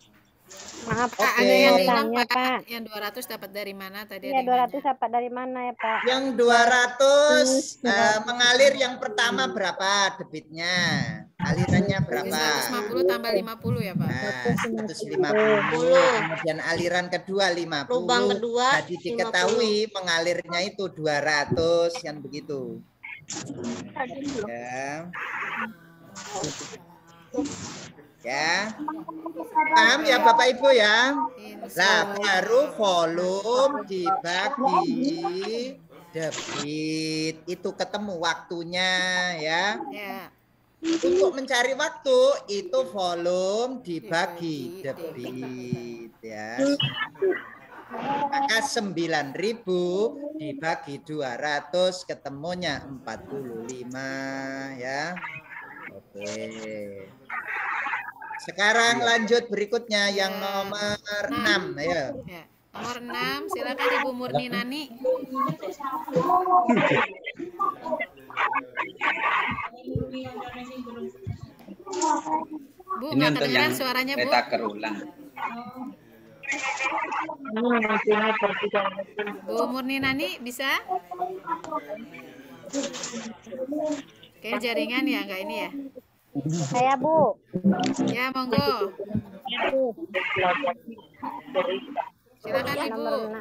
Maaf Pak, ada yang hilang Pak. Yang 200 dapat dari mana tadi? Iya, 200 dapat dari mana ya Pak? Yang 200 mengalir yang pertama berapa debitnya? Alirannya berapa? 150 tambah 50 ya Pak? Nah, 150. Kemudian aliran kedua 50. Lubang kedua jadi diketahui mengalirnya itu 200 kan begitu. Ya. Ya. Paham ya Bapak Ibu ya? Nah, baru volume dibagi debit. Itu ketemu waktunya ya. Untuk mencari waktu itu volume dibagi debit ya. Maka 9.000 dibagi 200 ketemunya 45 ya. Oke. Sekarang lanjut berikutnya yang nomor 6 ayo. Ya. Nomor 6 silakan Ibu Murni Nani. Bu, ini untuk yang suaranya Bu. Metaker ulang. Bu Murni Nani bisa? Kayak jaringan ya enggak ini ya? Saya Bu. Ya, monggo. Silakan Ibu.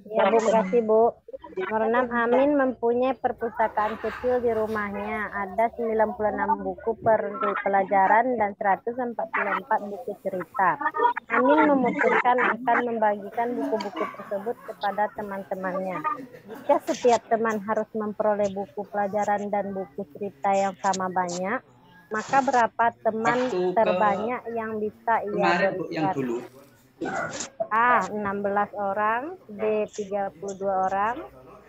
Ya Bu, makasih Bu. Nomor 6, Amin mempunyai perpustakaan kecil di rumahnya. Ada 96 buku pelajaran dan 144 buku cerita. Amin memutuskan akan membagikan buku-buku tersebut kepada teman-temannya. Jika setiap teman harus memperoleh buku pelajaran dan buku cerita yang sama banyak, maka berapa teman terbanyak yang bisa ia berikan? A. 16 orang, B. 32 orang,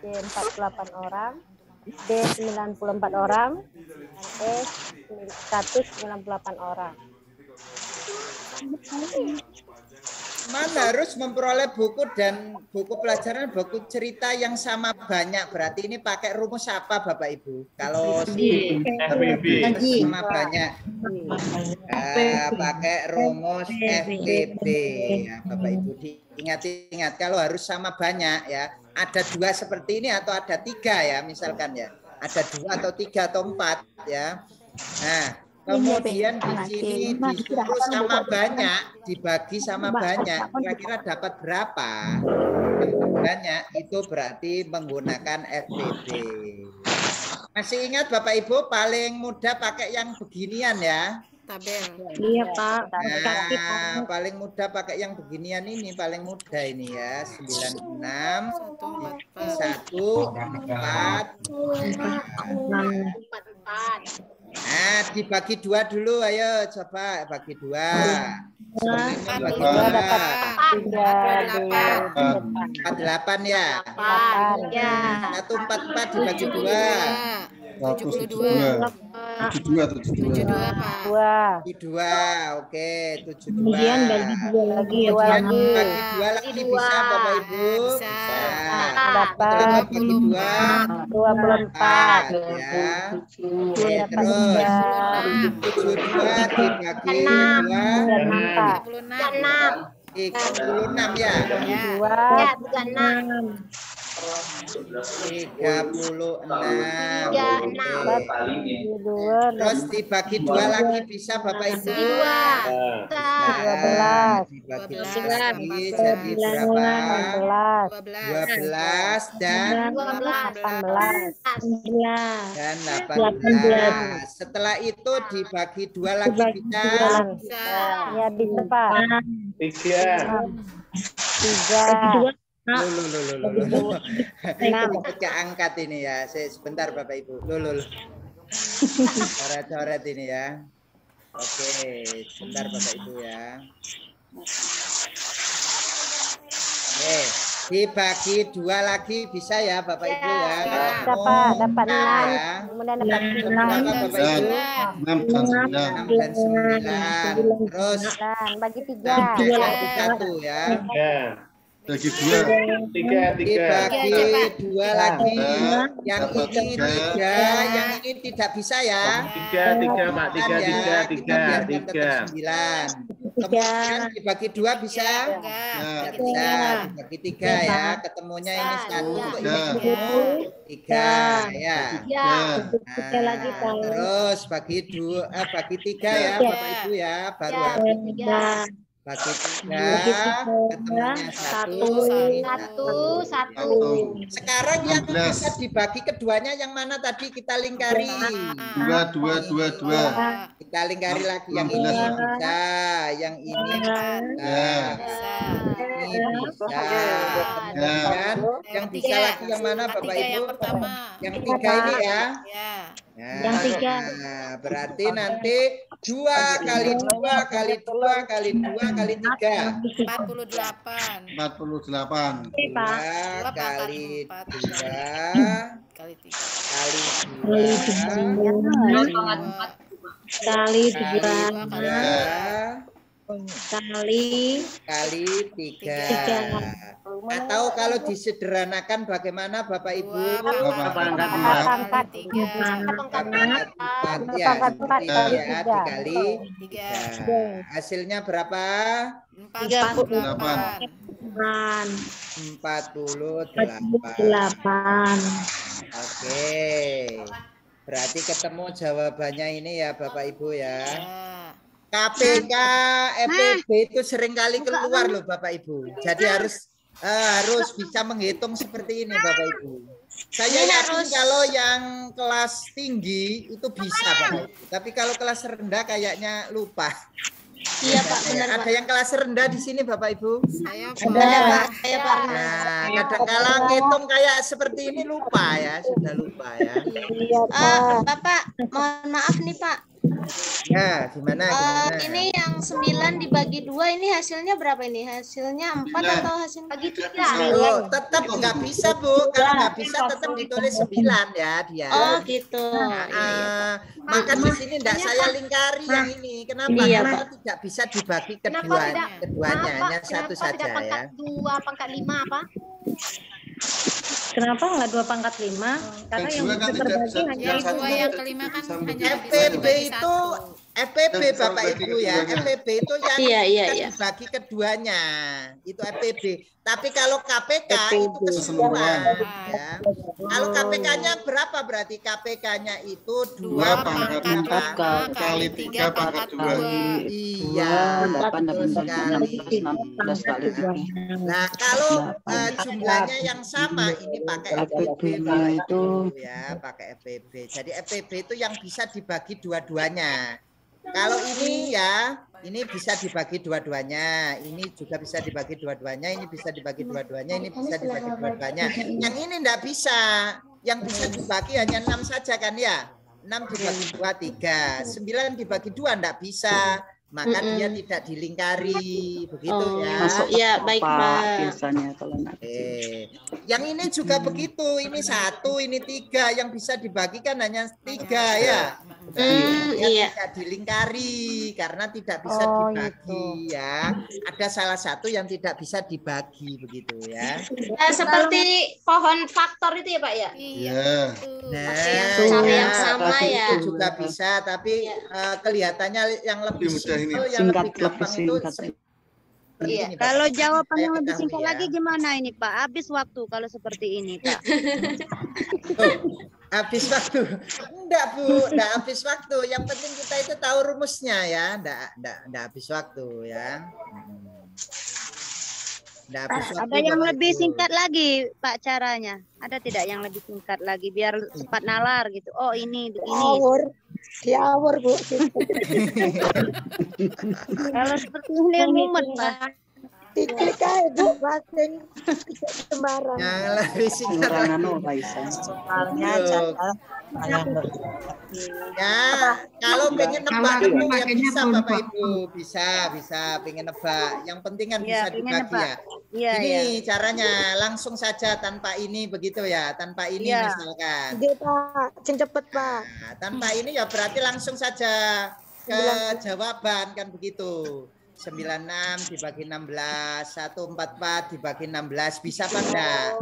C. 48 orang, D. 94 orang, dan E. 198 orang. Mana harus memperoleh buku dan buku pelajaran, buku cerita yang sama banyak. Berarti ini pakai rumus apa Bapak Ibu? Kalau sama banyak, pakai rumus FTP. Ya, Bapak Ibu diingat-ingat kalau harus sama banyak ya. Ada 2 seperti ini atau ada 3 ya misalkan ya. Ada 2 atau 3 atau 4 ya. Nah. Kemudian di sini disuruh sama banyak, dibagi sama banyak, kira-kira dapat berapa? Banyak itu berarti menggunakan FTP. Masih ingat Bapak Ibu paling mudah pakai yang beginian ya? Tabel. Iya Pak. Nah, paling mudah pakai yang beginian ini, paling mudah ini ya. 96, 1, 4. Nah, dibagi 2 dulu, ayo coba bagi 2. 48 ya. 8 ya. 144 dibagi 2. 172. 72. Pak. 2. Oke, 72. Kemudian bagi 2 lagi ya. Dua lagi. Bagi 2 lagi bisa Bapak Ibu? Bisa. Dapat Bagi 2 24. ya. Oke, Dapat terus 3. 72 dibagi 2 36 ya. 2. 36. Terus dibagi 2 lagi bisa Bapak Ibu? 12. Dibagi 2 lagi jadi berapa? 12 dan 18. dan 18. Setelah itu dibagi 2 lagi bisa? Ya bisa Pak. 3. Loh. Kita pecah angkat ini ya. Sebentar Bapak Ibu. Loh. Coret-coret ini ya. Oke, sebentar Bapak Ibu ya. Oke, dibagi 2 lagi bisa ya Bapak Ibu ya. Bisa Pak, dapat 6. Kemudian dapat 6 dan 9. Terus bagi 3. bagi 1 ya. Bagi 2. Dibagi 2 lagi. Yang ini 3, yang ini tidak bisa ya. 3 Pak, 3. 9. Kemudian dibagi 2 bisa? Bisa. Dibagi 3 ya. Ketemunya ini 1. 3 ya. Terus bagi 3 ya Bapak Ibu ya. Baru bagi 3, ketemunya 1. Sekarang yang bisa dibagi keduanya yang mana tadi kita lingkari? 2. Kita lingkari lagi yang ini bisa, yang ini bisa, ini bisa. Kemudian yang bisa lagi yang mana Bapak Ibu? Yang 3 ini ya. Yang 3. Nah, berarti nanti 2 kali 2 kali 2 kali 2 kali 3. 48. 48. 2 kali 2 Kali 3. kali 2 Kali 3. kali 3. Atau kalau disederhanakan bagaimana Bapak Ibu? Pangkat 4 ya, seperti ya, dikali 3. Hasilnya berapa? 48. 48. Oke. Berarti ketemu jawabannya ini ya Bapak Ibu ya. KPK FPB itu seringkali keluar loh Bapak Ibu. Jadi harus bisa menghitung seperti ini Bapak Ibu. Saya yakin kalau yang kelas tinggi itu bisa Bapak Ibu. Tapi kalau kelas rendah kayaknya lupa. Iya Pak, benar Pak. Ada yang kelas rendah di sini Bapak Ibu? Saya Pak. Nah, kadang-kala ngitung kayak seperti ini lupa ya, sudah lupa ya. Bapak, mohon maaf nih Pak. Ya, gimana? Ini yang 9 dibagi 2 ini hasilnya berapa ini? Hasilnya 4 atau hasil bagi 3? Oh, tetap nggak bisa Bu, kalau nggak bisa tetap ditulis 9 ya dia. Oh gitu. Maka di sini enggak saya lingkari yang ini. Kenapa? Karena tidak bisa dibagi keduanya hanya satu saja ya. 2 pangkat 5 apa? Kenapa nggak 2 pangkat 5? Karena yang bisa terbagi hanya yang 2 yang kelima kan hanya FPB itu FPB Bapak Ibu ya. FPB itu yang dibagi keduanya. Itu FPB. Tapi kalau KPK itu keseluruhan ya. Kalau KPK-nya berapa berarti? KPK-nya itu 2 pangkat 4 kali 3 pangkat 2. Iya, betul sekali. Nah, kalau jumlahnya yang sama ini pakai FPB itu ya, pakai FPB. Jadi FPB itu yang bisa dibagi dua-duanya. Kalau ini ya, ini bisa dibagi dua-duanya, ini juga bisa dibagi dua-duanya, ini bisa dibagi dua-duanya, ini bisa dibagi dua-duanya. Yang ini enggak bisa. Yang bisa dibagi hanya 6 saja kan ya? 6 dibagi 2, 3. 9 dibagi 2 enggak bisa. Maka dia tidak dilingkari, begitu ya. Iya, baik Pak. Biasanya kalau yang ini juga begitu, ini 1, ini 3, yang bisa dibagikan hanya 3 ya. Tidak dilingkari karena tidak bisa dibagi ya. Ada salah satu yang tidak bisa dibagi begitu ya. Seperti pohon faktor itu ya Pak ya? Iya. Nah, cara yang sama ya. Itu juga bisa, tapi kelihatannya yang lebih simpel, yang lebih gampang itu. Iya. Kalau jawaban yang lebih singkat lagi gimana ini Pak? Habis waktu kalau seperti ini Pak. Habis waktu. Enggak Bu, enggak habis waktu. Yang penting kita itu tahu rumusnya ya. Enggak habis waktu ya. Enggak habis waktu. Ada yang lebih singkat lagi Pak caranya? Ada tidak yang lebih singkat lagi biar cepat nalar gitu? Oh ini begini. Diawur Bu. Kalau seperti ini mumet Pak. Diklik aja Bu, basing sembarang. Yang lebih singkat lagi. Ya, kalau pengen nebak ya bisa Bapak Ibu, bisa pengen nebak. Yang penting kan bisa dibagi ya. Ini caranya langsung saja tanpa ini begitu ya, tanpa ini misalkan. Iya Pak, cepet Pak. Nah, tanpa ini ya berarti langsung saja ke jawaban kan begitu. 96 dibagi 16, 144 dibagi 16, bisa apa enggak?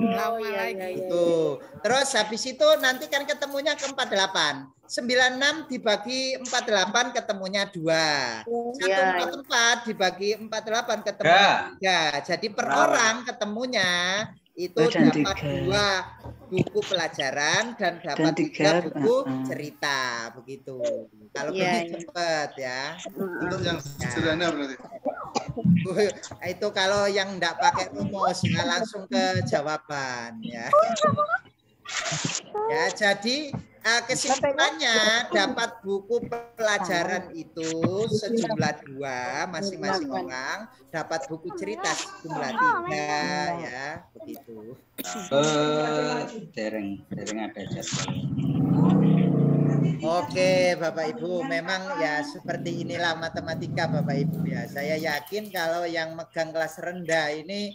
Itu. Terus habis itu nanti kan ketemunya ke 48. 96 dibagi 48 ketemunya 2. 144 dibagi 48 ketemu 3. Jadi per orang ketemunya itu dapat 2 buku pelajaran dan dapat 3 buku cerita begitu. Kalau begitu cepat ya. Untuk yang sederhana berarti. Itu kalau yang enggak pakai rumus langsung ke jawaban ya. Ya, jadi kesimpulannya dapat buku pelajaran itu sejumlah 2 masing-masing orang, dapat buku cerita sejumlah 3 ya, begitu. Dereng ada jadwal. Oke Bapak Ibu, memang ya seperti inilah matematika Bapak Ibu ya. Saya yakin kalau yang megang kelas rendah ini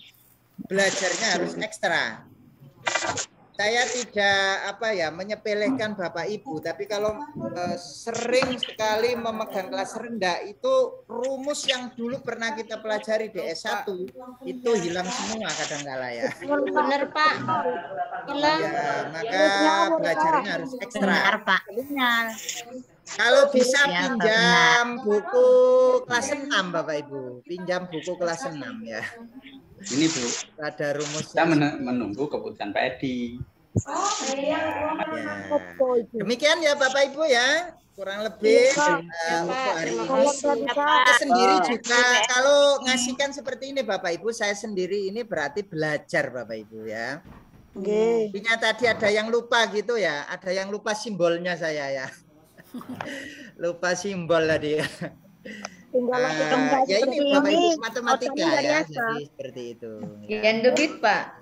belajarnya harus ekstra. Saya tidak menyepelekan Bapak Ibu, tapi kalau sering sekali memegang kelas rendah itu rumus yang dulu pernah kita pelajari di S1 itu hilang semua kadang-kala ya. Benar Pak. Hilang. Ya, maka belajarnya harus ekstra. Benar Pak. Kalau bisa pinjam buku kelas 6 Bapak Ibu, pinjam buku kelas 6 ya. Ini Bu, ada rumusnya. Kita menunggu keputusan Pak Edi. Ya. Demikian ya Bapak Ibu ya, kurang lebih untuk hari ini. Saya sendiri juga kalau ngasihkan seperti ini Bapak Ibu, saya sendiri ini berarti belajar Bapak Ibu ya. Intinya tadi ada yang lupa gitu ya, ada yang lupa simbolnya saya ya. Lupa simbol tadi ya. Ya ini Bapak Ibu matematika ya, jadi seperti itu. Yang debit Pak.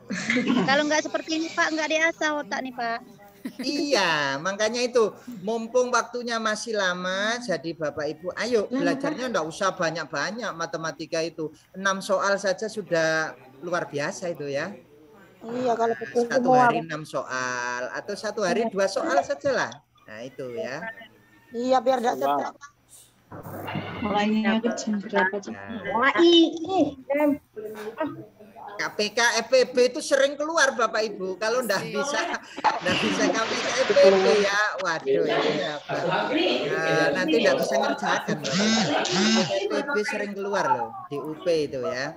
Kalau nggak seperti ini Pak, nggak diasah otak nih Pak. Iya, makanya itu mumpung waktunya masih lama, jadi Bapak Ibu, ayo belajarnya nggak usah banyak-banyak matematika itu. 6 soal saja sudah luar biasa itu ya. Iya, kalau satu hari 6 soal atau 1 hari 2 soal saja lah. Nah itu ya. Iya, biar tidak stres. Mulainya jam berapa? KPK FPB itu sering keluar Bapak Ibu. Kalau enggak bisa KPK FPB ya, waduh ini apa? Nanti enggak bisa ngerjakan. FPB sering keluar loh di UP itu ya.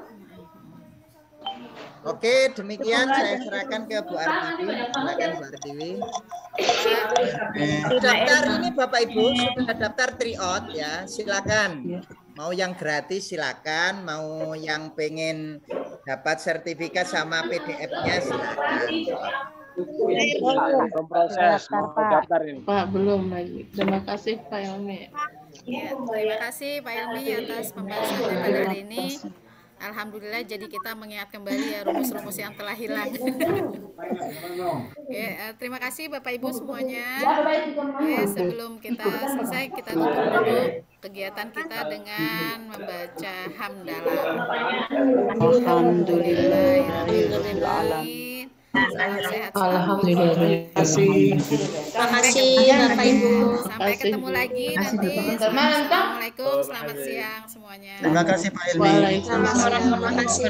Oke, demikian saya serahkan ke Bu Artiwi. Silakan Bu Artiwi. Daftar ini Bapak Ibu sudah daftar tryout ya, silakan. Mau yang gratis silakan, mau yang pengen dapat sertifikat sama PDF-nya silakan. Proses mau daftar ini. Pak, belum lagi. Terima kasih Pak Ilmi. Ya, terima kasih Pak Ilmi atas pembahasannya pada hari ini. Alhamdulillah jadi kita mengingat kembali ya rumus-rumus yang telah hilang. Terima kasih Bapak Ibu semuanya. Sebelum kita selesai kita tutup dulu kegiatan kita dengan membaca hamdalah. Alhamdulillahirabbil alamin. Salam sehat. Alhamdulillah. Terima kasih. Terima kasih Bapak Ibu. Sampai ketemu lagi nanti. Assalamualaikum, selamat siang semuanya. Terima kasih Pak Ilmi. Waalaikumsalam. Terima kasih.